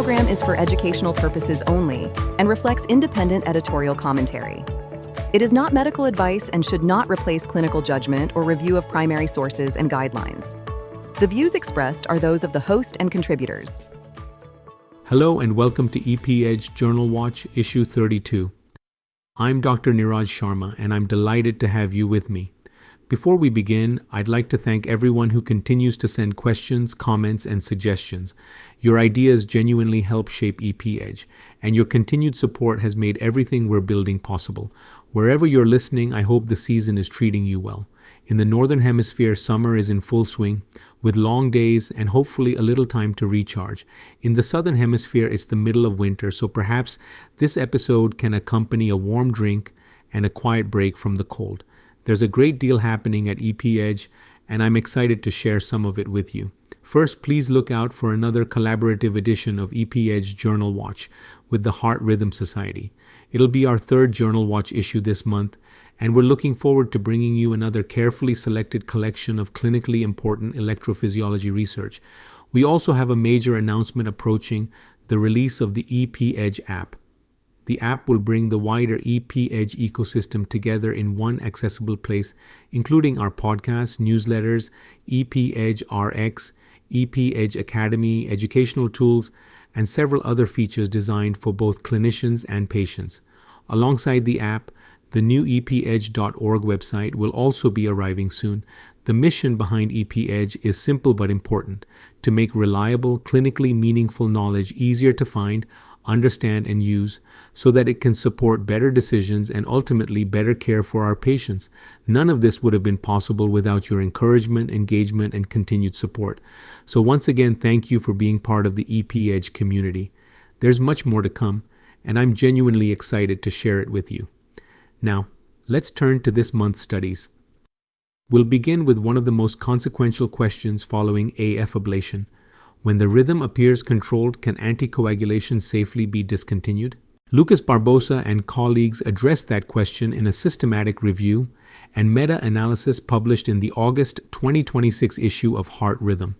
program is for educational purposes only and reflects independent editorial commentary. It is not medical advice and should not replace clinical judgment or review of primary sources and guidelines. The views expressed are those of the host and contributors. Hello and welcome to EP-Edge Journal Watch Issue 32. I'm Dr. Niraj Sharma and I'm delighted to have you with me. Before we begin, I'd like to thank everyone who continues to send questions, comments, and suggestions. Your ideas genuinely help shape EP-Edge, and your continued support has made everything we're building possible. Wherever you're listening, I hope the season is treating you well. In the Northern Hemisphere, summer is in full swing, with long days and hopefully a little time to recharge. In the Southern Hemisphere, it's the middle of winter, so perhaps this episode can accompany a warm drink and a quiet break from the cold. There's a great deal happening at EP-Edge, and I'm excited to share some of it with you. First, please look out for another collaborative edition of EP-Edge Journal Watch with the Heart Rhythm Society. It'll be our third Journal Watch issue this month, and we're looking forward to bringing you another carefully selected collection of clinically important electrophysiology research. We also have a major announcement approaching: the release of the EP-Edge app. The app will bring the wider EP-Edge ecosystem together in one accessible place, including our podcasts, newsletters, EP-Edge RX, EP-Edge Academy, educational tools, and several other features designed for both clinicians and patients. Alongside the app, the new epedge.org website will also be arriving soon. The mission behind EP-Edge is simple but important: to make reliable, clinically meaningful knowledge easier to find, understand, and use, so that it can support better decisions and ultimately better care for our patients. None of this would have been possible without your encouragement, engagement, and continued support. So once again, thank you for being part of the EP-Edge community. There's much more to come, and I'm genuinely excited to share it with you. Now, let's turn to this month's studies. We'll begin with one of the most consequential questions following AF ablation. When the rhythm appears controlled, can anticoagulation safely be discontinued? Lucas Barbosa and colleagues addressed that question in a systematic review and meta-analysis published in the August 2026 issue of Heart Rhythm.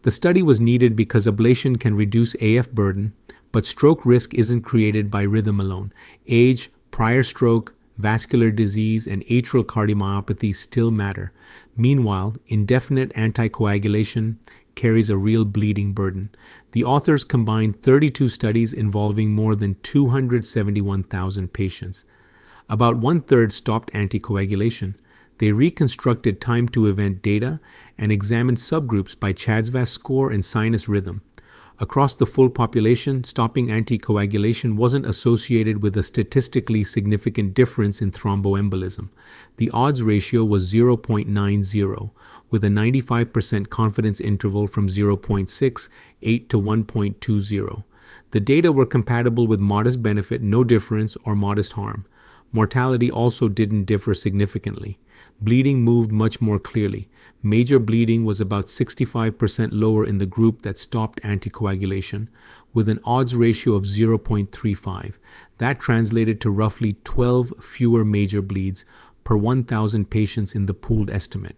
The study was needed because ablation can reduce AF burden, but stroke risk isn't created by rhythm alone. Age, prior stroke, vascular disease, and atrial cardiomyopathy still matter. Meanwhile, indefinite anticoagulation carries a real bleeding burden. The authors combined 32 studies involving more than 271,000 patients. About one-third stopped anticoagulation. They reconstructed time-to-event data and examined subgroups by CHA2DS2-VASc score and sinus rhythm. Across the full population, stopping anticoagulation wasn't associated with a statistically significant difference in thromboembolism. The odds ratio was 0.90, with a 95% confidence interval from 0.68 to 1.20. The data were compatible with modest benefit, no difference, or modest harm. Mortality also didn't differ significantly. Bleeding moved much more clearly. Major bleeding was about 65% lower in the group that stopped anticoagulation, with an odds ratio of 0.35. That translated to roughly 12 fewer major bleeds per 1,000 patients in the pooled estimate.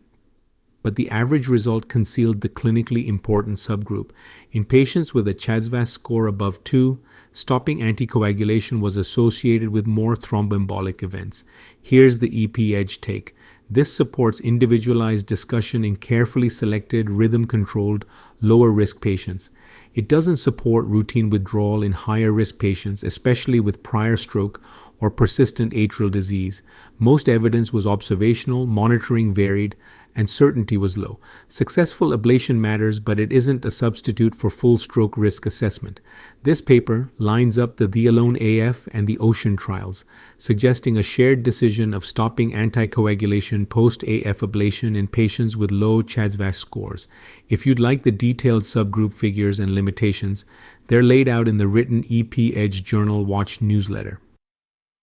But the average result concealed the clinically important subgroup. In patients with a CHA2DS2-VASc score above 2, stopping anticoagulation was associated with more thromboembolic events. Here's the EP-Edge take. This supports individualized discussion in carefully selected, rhythm-controlled, lower-risk patients. It doesn't support routine withdrawal in higher-risk patients, especially with prior stroke or persistent atrial disease. Most evidence was observational, monitoring varied, and certainty was low. Successful ablation matters, but it isn't a substitute for full stroke risk assessment. This paper lines up the Alone AF and the Ocean trials, suggesting a shared decision of stopping anticoagulation post-AF ablation in patients with low CHA2DS2-VASc scores. If you'd like the detailed subgroup figures and limitations, they're laid out in the written EP-Edge Journal Watch newsletter.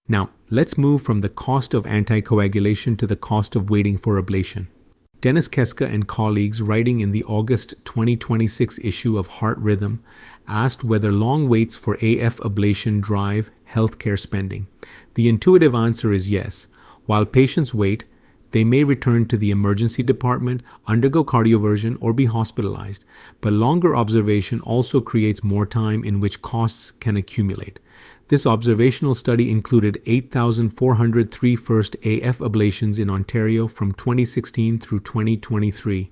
Now, let's move from the cost of anticoagulation to the cost of waiting for ablation. Dennis Keska and colleagues, writing in the August 2026 issue of Heart Rhythm, asked whether long waits for AF ablation drive healthcare spending. The intuitive answer is yes. While patients wait, They may return to the emergency department, undergo cardioversion, or be hospitalized, but longer observation also creates more time in which costs can accumulate. This observational study included 8,403 first AF ablations in Ontario from 2016 through 2023.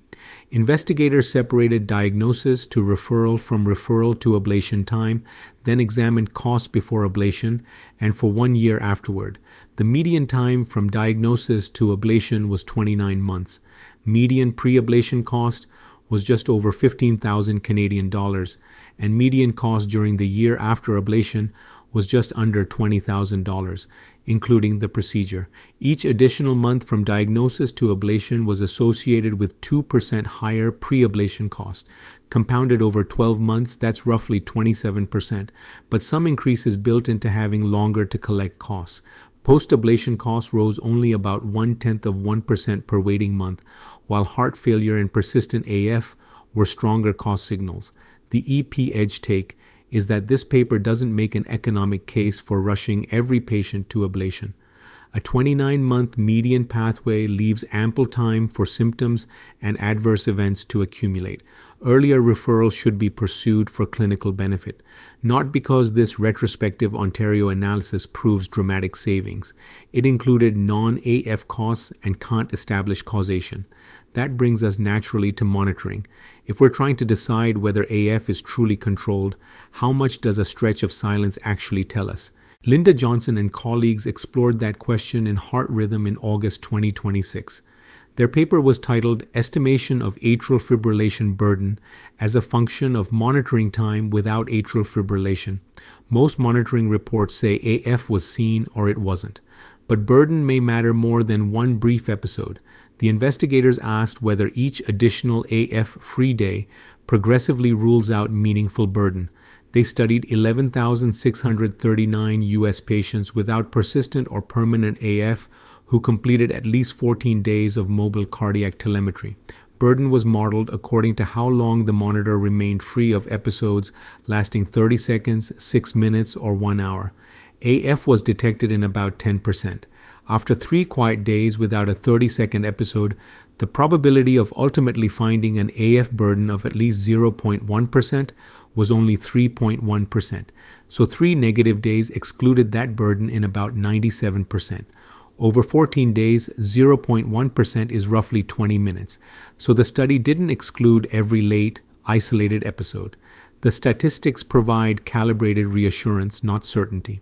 Investigators separated diagnosis to referral from referral to ablation time, then examined costs before ablation and for 1 year afterward. The median time from diagnosis to ablation was 29 months. Median pre-ablation cost was just over 15,000 Canadian dollars, and median cost during the year after ablation was just under $20,000, including the procedure. Each additional month from diagnosis to ablation was associated with 2% higher pre-ablation cost. Compounded over 12 months, that's roughly 27%, but some increase is built into having longer to collect costs. Post-ablation costs rose only about 0.1% per waiting month, while heart failure and persistent AF were stronger cost signals. The EP edge take is that this paper doesn't make an economic case for rushing every patient to ablation. A 29-month median pathway leaves ample time for symptoms and adverse events to accumulate. Earlier referrals should be pursued for clinical benefit, not because this retrospective Ontario analysis proves dramatic savings. It included non-AF costs and can't establish causation. That brings us naturally to monitoring. If we're trying to decide whether AF is truly controlled, how much does a stretch of silence actually tell us? Linda Johnson and colleagues explored that question in Heart Rhythm in August 2026. Their paper was titled Estimation of Atrial Fibrillation Burden as a Function of Monitoring Time Without Atrial Fibrillation. Most monitoring reports say AF was seen or it wasn't. But burden may matter more than one brief episode. The investigators asked whether each additional AF-free day progressively rules out meaningful burden. They studied 11,639 U.S. patients without persistent or permanent AF who completed at least 14 days of mobile cardiac telemetry. Burden was modeled according to how long the monitor remained free of episodes lasting 30 seconds, 6 minutes, or 1 hour. AF was detected in about 10%. After 3 quiet days without a 30-second episode, the probability of ultimately finding an AF burden of at least 0.1% was only 3.1%. So 3 negative days excluded that burden in about 97%. Over 14 days, 0.1% is roughly 20 minutes. So the study didn't exclude every late, isolated episode. The statistics provide calibrated reassurance, not certainty.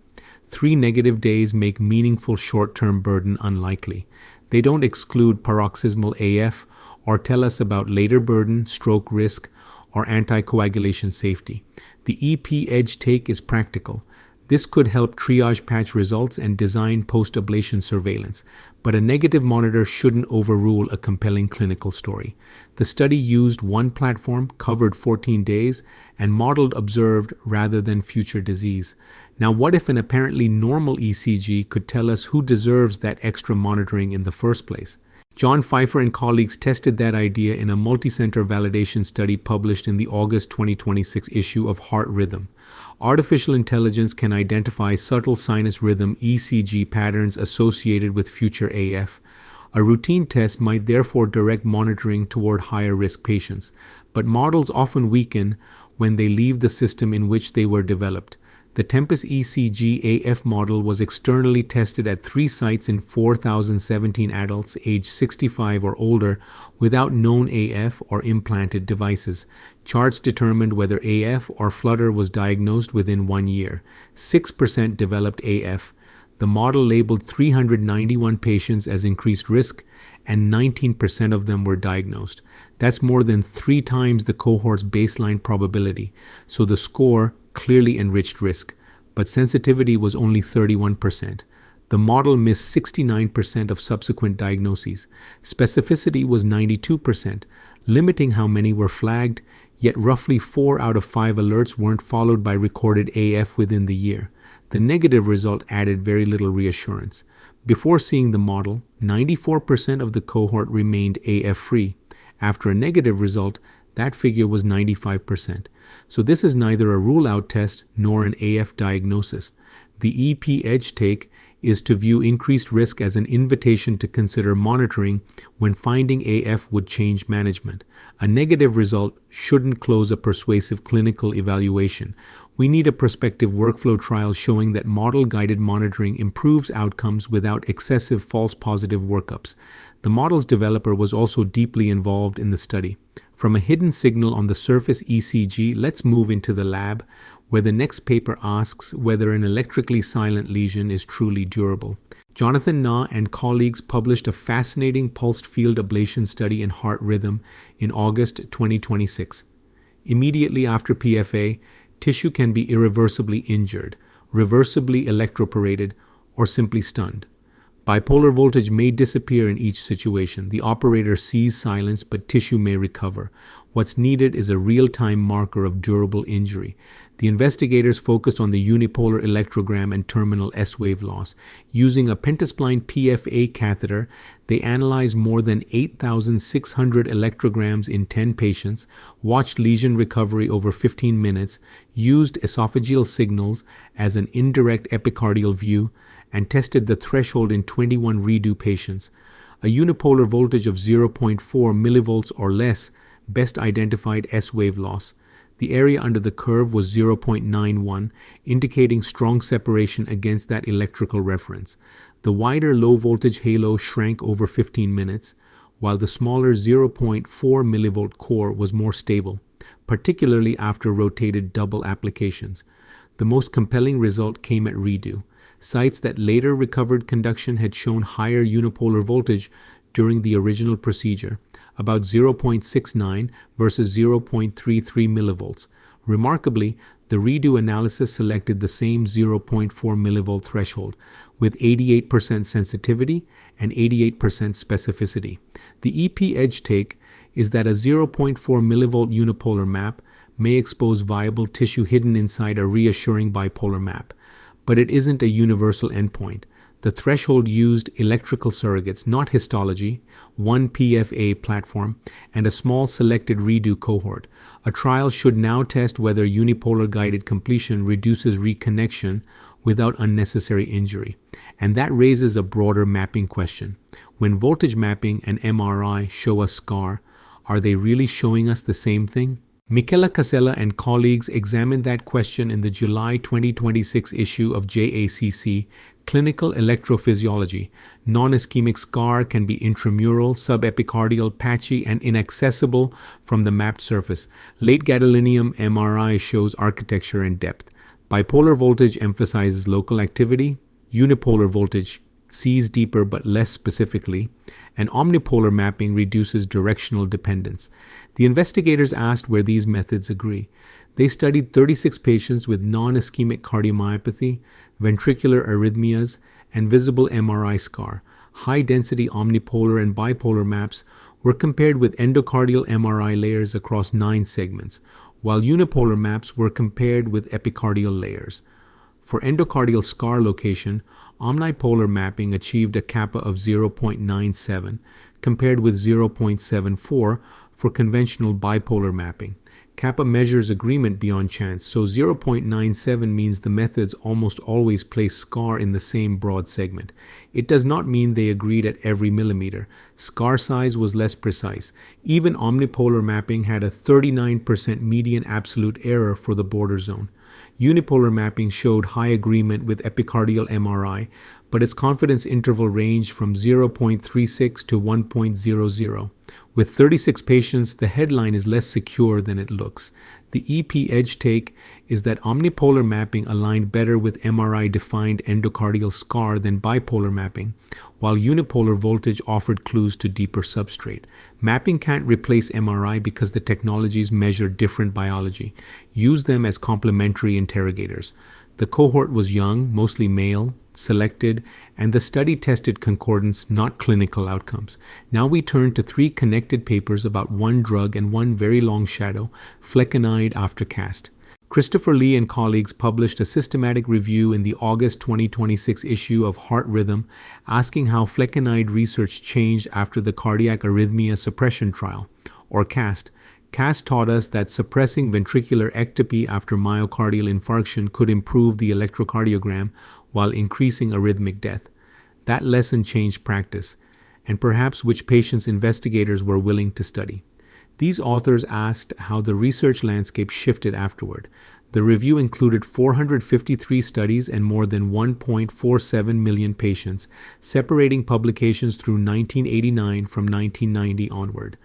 3 negative days make meaningful short-term burden unlikely. They don't exclude paroxysmal AF or tell us about later burden, stroke risk, or anticoagulation safety. The EP edge take is practical. This could help triage patch results and design post-ablation surveillance, but a negative monitor shouldn't overrule a compelling clinical story. The study used one platform, covered 14 days, and modeled observed rather than future disease. Now, what if an apparently normal ECG could tell us who deserves that extra monitoring in the first place? John Pfeiffer and colleagues tested that idea in a multi-center validation study published in the August 2026 issue of Heart Rhythm. Artificial intelligence can identify subtle sinus rhythm ECG patterns associated with future AF. A routine test might therefore direct monitoring toward higher risk patients, but models often weaken when they leave the system in which they were developed. The Tempus ECG AF model was externally tested at 3 sites in 4,017 adults aged 65 or older without known AF or implanted devices. Charts determined whether AF or flutter was diagnosed within 1 year. 6% developed AF. The model labeled 391 patients as increased risk, and 19% of them were diagnosed. That's more than 3 times the cohort's baseline probability, so the score clearly enriched risk, but sensitivity was only 31%. The model missed 69% of subsequent diagnoses. Specificity was 92%, limiting how many were flagged, yet roughly 4 out of 5 alerts weren't followed by recorded AF within the year. The negative result added very little reassurance. Before seeing the model, 94% of the cohort remained AF-free. After a negative result, that figure was 95%. So this is neither a rule-out test nor an AF diagnosis. The EP edge take is to view increased risk as an invitation to consider monitoring when finding AF would change management. A negative result shouldn't close a persuasive clinical evaluation. We need a prospective workflow trial showing that model-guided monitoring improves outcomes without excessive false positive workups. The model's developer was also deeply involved in the study. From a hidden signal on the surface ECG, let's move into the lab, where the next paper asks whether an electrically silent lesion is truly durable. Jonathan Na and colleagues published a fascinating pulsed field ablation study in Heart Rhythm in August 2026. Immediately after PFA, tissue can be irreversibly injured, reversibly electroporated, or simply stunned. Bipolar voltage may disappear in each situation. The operator sees silence, but tissue may recover. What's needed is a real-time marker of durable injury. The investigators focused on the unipolar electrogram and terminal S-wave loss. Using a pentaspline PFA catheter, they analyzed more than 8,600 electrograms in 10 patients, watched lesion recovery over 15 minutes, used esophageal signals as an indirect epicardial view, and tested the threshold in 21 redo patients. A unipolar voltage of 0.4 millivolts or less best identified S-wave loss. The area under the curve was 0.91, indicating strong separation against that electrical reference. The wider low-voltage halo shrank over 15 minutes, while the smaller 0.4 millivolt core was more stable, particularly after rotated double applications. The most compelling result came at redo. Sites that later recovered conduction had shown higher unipolar voltage during the original procedure, about 0.69 versus 0.33 millivolts. Remarkably, the redo analysis selected the same 0.4 millivolt threshold, with 88% sensitivity and 88% specificity. The EP edge take is that a 0.4 millivolt unipolar map may expose viable tissue hidden inside a reassuring bipolar map, but it isn't a universal endpoint. The threshold used electrical surrogates, not histology, one PFA platform, and a small selected redo cohort. A trial should now test whether unipolar guided completion reduces reconnection without unnecessary injury. And that raises a broader mapping question. When voltage mapping and MRI show us scar, are they really showing us the same thing? Michela Casella and colleagues examined that question in the July 2026 issue of JACC, Clinical Electrophysiology. Non-ischemic scar can be intramural, subepicardial, patchy, and inaccessible from the mapped surface. Late gadolinium MRI shows architecture and depth. Bipolar voltage emphasizes local activity. Unipolar voltage sees deeper but less specifically, and omnipolar mapping reduces directional dependence. The investigators asked where these methods agree. They studied 36 patients with non-ischemic cardiomyopathy, ventricular arrhythmias, and visible MRI scar. High-density omnipolar and bipolar maps were compared with endocardial MRI layers across 9 segments, while unipolar maps were compared with epicardial layers. For endocardial scar location, omnipolar mapping achieved a kappa of 0.97, compared with 0.74 for conventional bipolar mapping. Kappa measures agreement beyond chance, so 0.97 means the methods almost always place scar in the same broad segment. It does not mean they agreed at every millimeter. Scar size was less precise. Even omnipolar mapping had a 39% median absolute error for the border zone. Unipolar mapping showed high agreement with epicardial MRI, but its confidence interval ranged from 0.36 to 1.00. With 36 patients, the headline is less secure than it looks. The EP edge take is that omnipolar mapping aligned better with MRI-defined endocardial scar than bipolar mapping, while unipolar voltage offered clues to deeper substrate. Mapping can't replace MRI because the technologies measure different biology. Use them as complementary interrogators. The cohort was young, mostly male, selected, and the study tested concordance, not clinical outcomes. Now we turn to 3 connected papers about one drug and one very long shadow, Flecainide after cast. Christopher Lee and colleagues published a systematic review in the August 2026 issue of Heart Rhythm, asking how Flecainide research changed after the cardiac arrhythmia suppression trial, or CAST. CAST taught us that suppressing ventricular ectopy after myocardial infarction could improve the electrocardiogram while increasing arrhythmic death. That lesson changed practice, and perhaps which patients investigators were willing to study. These authors asked how the research landscape shifted afterward. The review included 453 studies and more than 1.47 million patients, separating publications through 1989 from 1990 onward.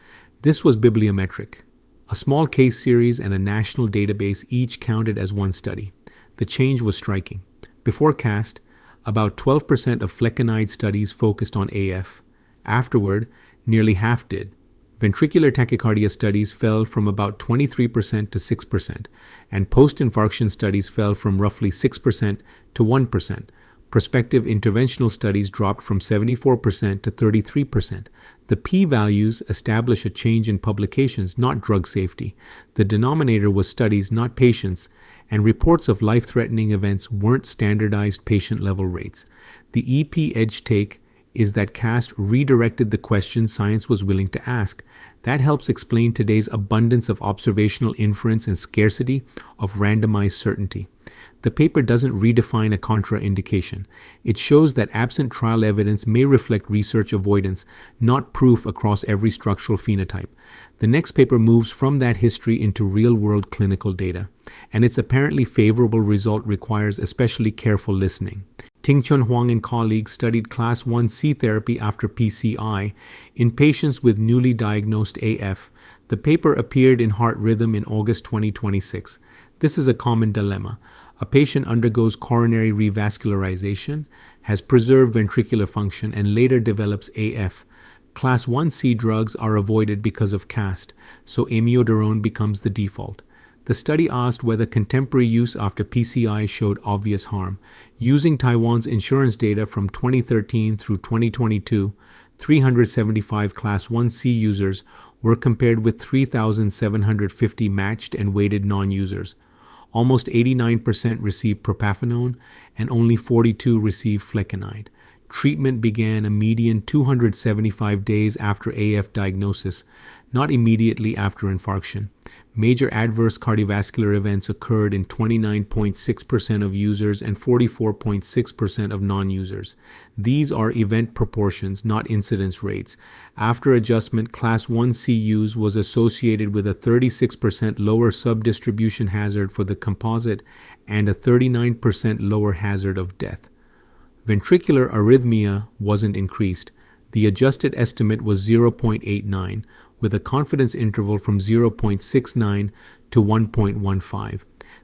This was bibliometric. A small case series and a national database each counted as one study. The change was striking. Before CAST, about 12% of Flecainide studies focused on AF. Afterward, nearly half did. Ventricular tachycardia studies fell from about 23% to 6%, and post-infarction studies fell from roughly 6% to 1%. Prospective interventional studies dropped from 74% to 33%. The p-values establish a change in publications, not drug safety. The denominator was studies, not patients, and reports of life-threatening events weren't standardized patient-level rates. The EP edge take is that CAST redirected the questions science was willing to ask. That helps explain today's abundance of observational inference and scarcity of randomized certainty. The paper doesn't redefine a contraindication. It shows that absent trial evidence may reflect research avoidance, not proof across every structural phenotype. The next paper moves from that history into real-world clinical data, and its apparently favorable result requires especially careful listening. Ting-Chun Huang and colleagues studied Class 1C therapy after PCI in patients with newly diagnosed AF. The paper appeared in Heart Rhythm in August 2026. This is a common dilemma. A patient undergoes coronary revascularization, has preserved ventricular function, and later develops AF. Class 1C drugs are avoided because of CAST, so amiodarone becomes the default. The study asked whether contemporary use after PCI showed obvious harm. Using Taiwan's insurance data from 2013 through 2022, 375 Class 1C users were compared with 3,750 matched and weighted non-users. Almost 89% received propafenone and only 42 received Flecainide. Treatment began a median 275 days after AF diagnosis, not immediately after infarction. Major adverse cardiovascular events occurred in 29.6% of users and 44.6% of non-users. These are event proportions, not incidence rates. After adjustment, Class 1C use was associated with a 36% lower subdistribution hazard for the composite and a 39% lower hazard of death. Ventricular arrhythmia wasn't increased. The adjusted estimate was 0.89, with a confidence interval from 0.69 to 1.15.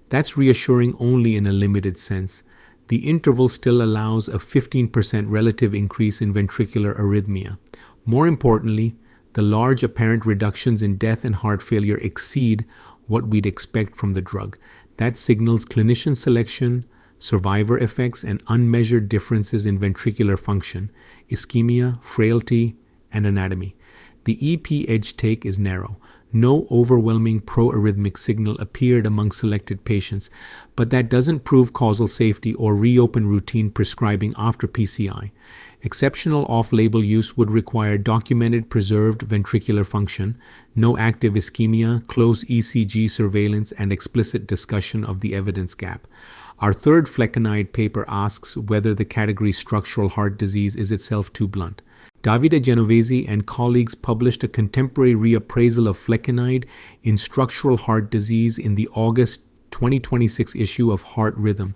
That's reassuring only in a limited sense. The interval still allows a 15% relative increase in ventricular arrhythmia. More importantly, the large apparent reductions in death and heart failure exceed what we'd expect from the drug. That signals clinician selection, survivor effects, and unmeasured differences in ventricular function, ischemia, frailty, and anatomy. The EP edge take is narrow. No overwhelming pro-arrhythmic signal appeared among selected patients, but that doesn't prove causal safety or reopen routine prescribing after PCI. Exceptional off-label use would require documented preserved ventricular function, no active ischemia, close ECG surveillance, and explicit discussion of the evidence gap. Our third Flecainide paper asks whether the category structural heart disease is itself too blunt. Davide Genovese and colleagues published a contemporary reappraisal of Flecainide in structural heart disease in the August 2026 issue of Heart Rhythm.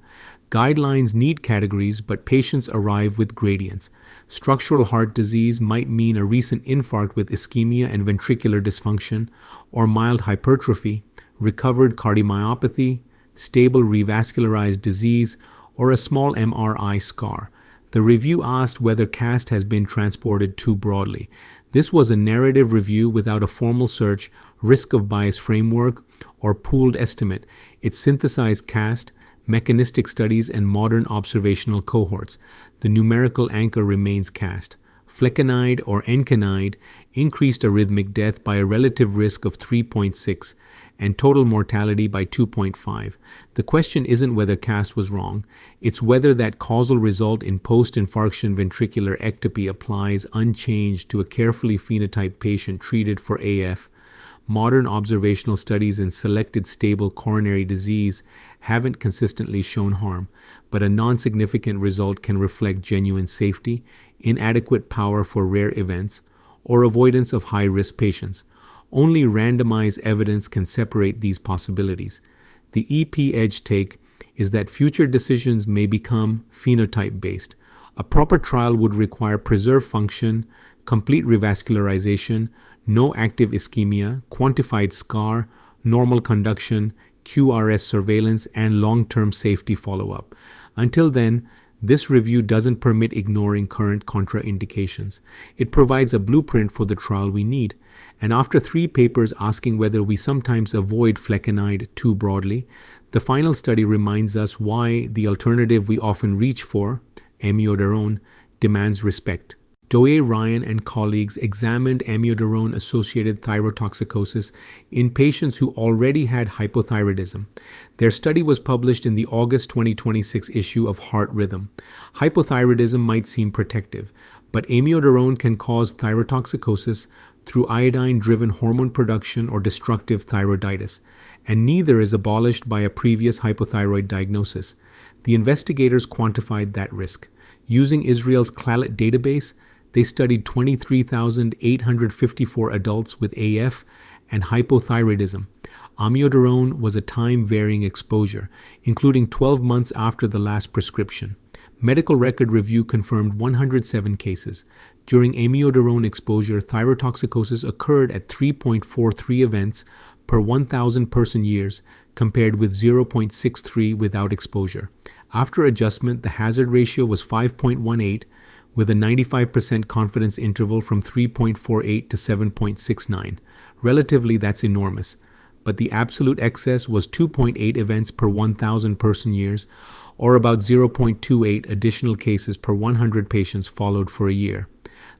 Guidelines need categories, but patients arrive with gradients. Structural heart disease might mean a recent infarct with ischemia and ventricular dysfunction, or mild hypertrophy, recovered cardiomyopathy, stable revascularized disease, or a small MRI scar. The review asked whether CAST has been transported too broadly. This was a narrative review without a formal search, risk of bias framework, or pooled estimate. It synthesized CAST, mechanistic studies, and modern observational cohorts. The numerical anchor remains CAST. Flecainide or Encainide increased arrhythmic death by a relative risk of 3.6 and total mortality by 2.5. The question isn't whether CAST was wrong, it's whether that causal result in post-infarction ventricular ectopy applies unchanged to a carefully phenotyped patient treated for AF. modern observational studies in selected stable coronary disease haven't consistently shown harm, but a non-significant result can reflect genuine safety, inadequate power for rare events, or avoidance of high-risk patients. Only randomized evidence can separate these possibilities. The EP-Edge take is that future decisions may become phenotype-based. A proper trial would require preserved function, complete revascularization, no active ischemia, quantified scar, normal conduction, QRS surveillance, and long-term safety follow-up. Until then, this review doesn't permit ignoring current contraindications. It provides a blueprint for the trial we need. And after 3 papers asking whether we sometimes avoid Flecainide too broadly, the final study reminds us why the alternative we often reach for, amiodarone, demands respect. Doe Ryan and colleagues examined amiodarone-associated thyrotoxicosis in patients who already had hypothyroidism. Their study was published in the August 2026 issue of Heart Rhythm. Hypothyroidism might seem protective, but amiodarone can cause thyrotoxicosis through iodine-driven hormone production or destructive thyroiditis, and neither is abolished by a previous hypothyroid diagnosis. The investigators quantified that risk. Using Israel's CLALET database, they studied 23,854 adults with AF and hypothyroidism. Amiodarone was a time-varying exposure, including 12 months after the last prescription. Medical record review confirmed 107 cases. During amiodarone exposure, thyrotoxicosis occurred at 3.43 events per 1,000 person years, compared with 0.63 without exposure. After adjustment, the hazard ratio was 5.18, with a 95% confidence interval from 3.48 to 7.69. Relatively, that's enormous. But the absolute excess was 2.8 events per 1,000 person years, or about 0.28 additional cases per 100 patients followed for a year.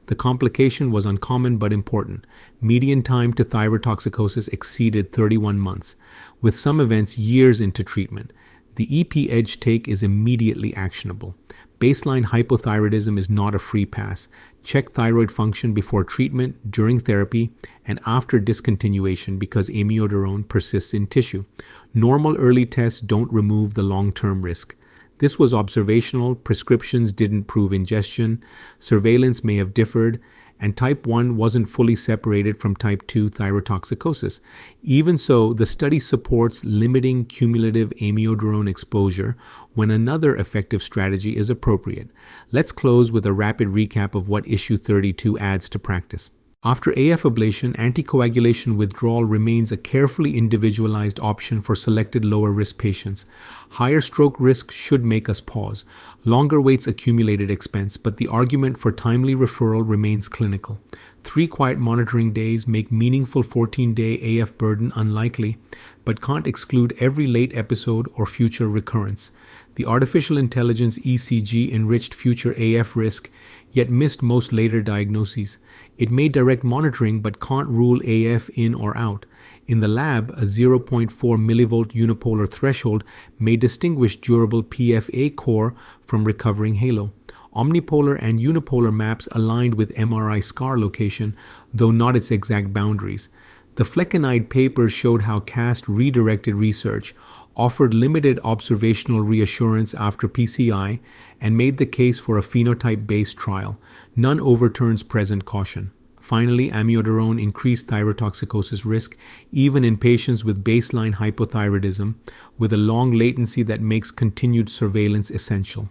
The complication was uncommon but important. Median time to thyrotoxicosis exceeded 31 months, with some events years into treatment. The EP-Edge take is immediately actionable. Baseline hypothyroidism is not a free pass. Check thyroid function before treatment, during therapy, and after discontinuation because amiodarone persists in tissue. Normal early tests don't remove the long-term risk. This was observational, prescriptions didn't prove ingestion, surveillance may have differed, and type 1 wasn't fully separated from type 2 thyrotoxicosis. Even so, the study supports limiting cumulative amiodarone exposure when another effective strategy is appropriate. Let's close with a rapid recap of what issue 32 adds to practice. After AF ablation, anticoagulation withdrawal remains a carefully individualized option for selected lower-risk patients. Higher stroke risk should make us pause. Longer waits accumulated expense, but the argument for timely referral remains clinical. 3 quiet monitoring days make meaningful 14-day AF burden unlikely, but can't exclude every late episode or future recurrence. The artificial intelligence ECG enriched future AF risk, yet missed most later diagnoses. It may direct monitoring but can't rule AF in or out. In the lab, a 0.4 millivolt unipolar threshold may distinguish durable PFA core from recovering halo. Omnipolar and unipolar maps aligned with MRI scar location, though not its exact boundaries. The Flecainide papers showed how CAST redirected research, offered limited observational reassurance after PCI, and made the case for a phenotype-based trial. None overturns present caution. Finally, amiodarone increased thyrotoxicosis risk even in patients with baseline hypothyroidism, with a long latency that makes continued surveillance essential.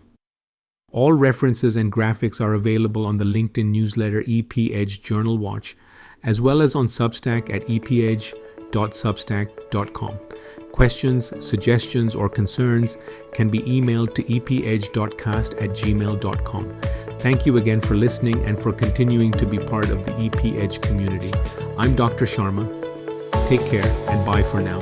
All references and graphics are available on the LinkedIn newsletter EP-Edge Journal Watch, as well as on Substack at epedge.substack.com. Questions, suggestions, or concerns can be emailed to epedge.cast@gmail.com. Thank you again for listening and for continuing to be part of the EP-Edge community. I'm Dr. Sharma. Take care and bye for now.